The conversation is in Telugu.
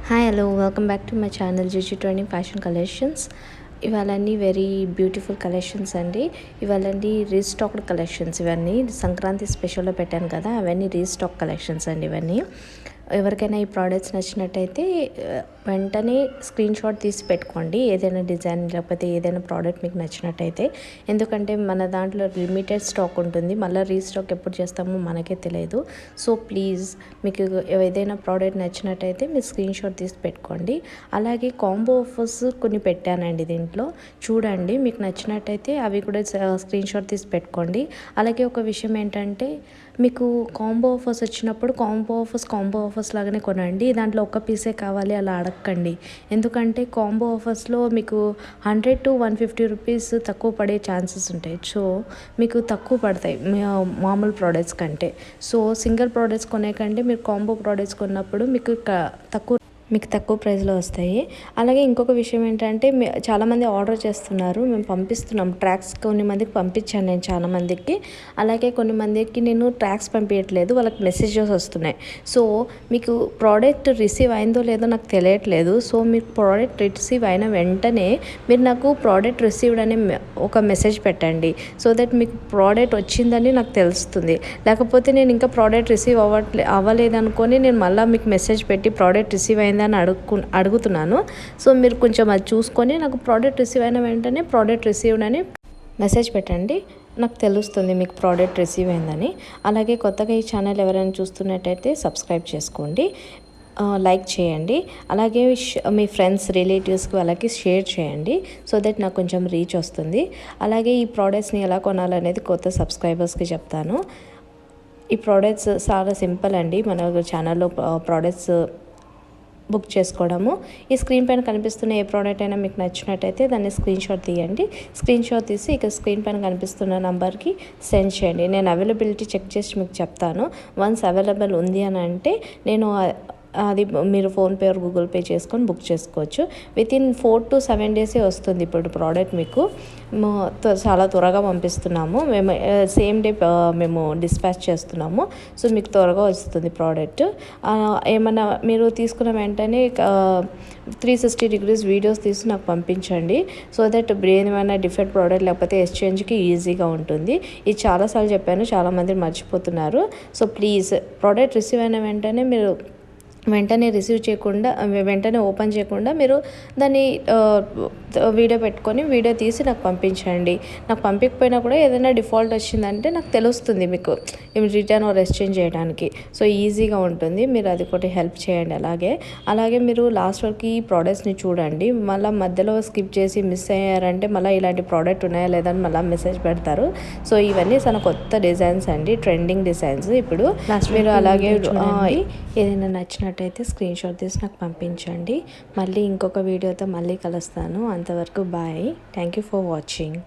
Hi hello welcome back to my channel GG trending fashion collections. ఇవాళన్నీ వెరీ బ్యూటిఫుల్ కలెక్షన్స్ అండి. ఇవాళన్నీ రీస్టాక్డ్ కలెక్షన్స్. ఇవన్నీ సంక్రాంతి స్పెషల్లో పెట్టాను కదా, అవన్నీ రీస్టాక్ కలెక్షన్స్ అండి. ఇవన్నీ ఎవరికైనా ఈ ప్రోడక్ట్స్ నచ్చినట్టయితే వెంటనే స్క్రీన్ షాట్ తీసి పెట్టుకోండి, ఏదైనా డిజైన్ లేకపోతే ఏదైనా ప్రోడక్ట్ మీకు నచ్చినట్టయితే. ఎందుకంటే మన దాంట్లో లిమిటెడ్ స్టాక్ ఉంటుంది, మళ్ళీ రీస్టాక్ ఎప్పుడు చేస్తామో మనకే తెలియదు. సో ప్లీజ్ మీకు ఏదైనా ప్రోడక్ట్ నచ్చినట్టయితే మీరు స్క్రీన్ షాట్ తీసి పెట్టుకోండి. అలాగే కాంబో ఆఫర్స్ కొన్ని పెట్టానండి దీంట్లో, చూడండి. మీకు నచ్చినట్టయితే అవి కూడా స్క్రీన్ షాట్ తీసి పెట్టుకోండి. అలాగే ఒక విషయం ఏంటంటే, మీకు కాంబో ఆఫర్స్ వచ్చినప్పుడు కాంబో ఆఫర్స్ లాగానే కొనండి. దాంట్లో ఒక్క పీసే కావాలి అలా అడగండి. ఎందుకంటే కాంబో ఆఫర్స్లో మీకు 100 to 150 రూపీస్ తక్కువ పడే ఛాన్సెస్ ఉంటాయి. సో మీకు తక్కువ పడతాయి మామూలు ప్రోడక్ట్స్ కంటే. సో సింగిల్ ప్రోడక్ట్స్ కొనే కంటే మీరు కాంబో ప్రోడక్ట్స్ కొన్నప్పుడు మీకు తక్కువ ప్రైస్లో వస్తాయి. అలాగే ఇంకొక విషయం ఏంటంటే, చాలామంది ఆర్డర్ చేస్తున్నారు, మేము పంపిస్తున్నాం ట్రాక్స్. కొన్ని మందికి పంపించాను నేను చాలామందికి. అలాగే కొన్ని మందికి నేను ట్రాక్స్ పంపించట్లేదు, వాళ్ళకి మెసేజెస్ వస్తున్నాయి. సో మీకు ప్రోడక్ట్ రిసీవ్ అయిందో లేదో నాకు తెలియట్లేదు. సో మీకు ప్రోడక్ట్ రిసీవ్ అయిన వెంటనే మీరు నాకు ప్రోడక్ట్ రిసీవ్డ్ అనే ఒక మెసేజ్ పెట్టండి. సో దట్ మీకు ప్రోడక్ట్ వచ్చిందని నాకు తెలుస్తుంది. లేకపోతే నేను ఇంకా ప్రోడక్ట్ రిసీవ్ అవ్వలేదనుకొని నేను మళ్ళీ మీకు మెసేజ్ పెట్టి ప్రోడక్ట్ రిసీవ్ అయిందని అడుగుతున్నాను. సో మీరు కొంచెం అది చూసుకొని నాకు ప్రోడక్ట్ రిసీవ్ అయిన వెంటనే ప్రోడక్ట్ రిసీవ్డ్ అని మెసేజ్ పెట్టండి, నాకు తెలుస్తుంది మీకు ప్రోడక్ట్ రిసీవ్ అయిందని. అలాగే కొత్తగా ఈ ఛానల్ ఎవరైనా చూస్తున్నట్టయితే సబ్స్క్రైబ్ చేసుకోండి, లైక్ చేయండి. అలాగే మీ ఫ్రెండ్స్ రిలేటివ్స్కి వాళ్ళకి షేర్ చేయండి. సో దట్ నాకు కొంచెం రీచ్ వస్తుంది. అలాగే ఈ ప్రోడక్ట్స్ని ఎలా కొనాలనేది కొత్త సబ్స్క్రైబర్స్కి చెప్తాను. ఈ ప్రోడక్ట్స్ చాలా సింపుల్ అండి. మన ఛానల్లో ప్రోడక్ట్స్ బుక్ చేసుకోవడము. ఈ స్క్రీన్ పైన కనిపిస్తున్న ఏ ప్రోడక్ట్ అయినా మీకు నచ్చినట్టయితే దాన్ని స్క్రీన్ షాట్ తీయండి. స్క్రీన్ షాట్ తీసి ఇక స్క్రీన్ పైన కనిపిస్తున్న నంబర్కి సెండ్ చేయండి. నేను అవైలబిలిటీ చెక్ చేసి మీకు చెప్తాను. వన్స్ అవైలబుల్ ఉంది అని అంటే నేను అది మీరు ఫోన్పే ఆర్ గూగుల్ పే చేసుకొని బుక్ చేసుకోవచ్చు. వితిన్ 4 to 7 డేసే వస్తుంది ఇప్పుడు ప్రోడక్ట్. మీకు చాలా త్వరగా పంపిస్తున్నాము మేము, సేమ్ డే మేము డిస్పాచ్ చేస్తున్నాము. సో మీకు త్వరగా వస్తుంది ప్రోడక్ట్. ఏమన్నా మీరు తీసుకున్న వెంటనే 360 degrees వీడియోస్ తీసి నాకు పంపించండి. సో దట్ ఏమైనా డిఫెక్ట్ ప్రోడక్ట్ లేకపోతే ఎక్స్చేంజ్కి ఈజీగా ఉంటుంది. ఇది చాలాసార్లు చెప్పాను, చాలామంది మర్చిపోతున్నారు. సో ప్లీజ్ ప్రోడక్ట్ రిసీవ్ అయిన వెంటనే మీరు వెంటనే ఓపెన్ చేయకుండా మీరు దాన్ని వీడియో పెట్టుకొని వీడియో తీసి నాకు పంపించండి. నాకు పంపించకపోయినా కూడా ఏదైనా డిఫాల్ట్ వచ్చిందంటే నాకు తెలుస్తుంది మీకు రిటర్న్ ఆర్ ఎక్స్చేంజ్ చేయడానికి. సో ఈజీగా ఉంటుంది. మీరు అది ఒకటి హెల్ప్ చేయండి. అలాగే మీరు లాస్ట్ వరకు ఈ ప్రోడక్ట్స్ని చూడండి. మళ్ళీ మధ్యలో స్కిప్ చేసి మిస్ అయ్యారంటే మళ్ళీ ఇలాంటి ప్రోడక్ట్ ఉన్నాయా లేదని మళ్ళీ మెసేజ్ పెడతారు. సో ఇవన్నీ చాలా కొత్త డిజైన్స్ అండి, ట్రెండింగ్ డిజైన్స్. ఇప్పుడు మీరు అలాగే ఏదైనా నచ్చినట్టయితే స్క్రీన్ షాట్ తీసి నాకు పంపించండి. మళ్ళీ ఇంకొక వీడియోతో మళ్ళీ కలుస్తాను. అంతవరకు bye. Thank you for watching.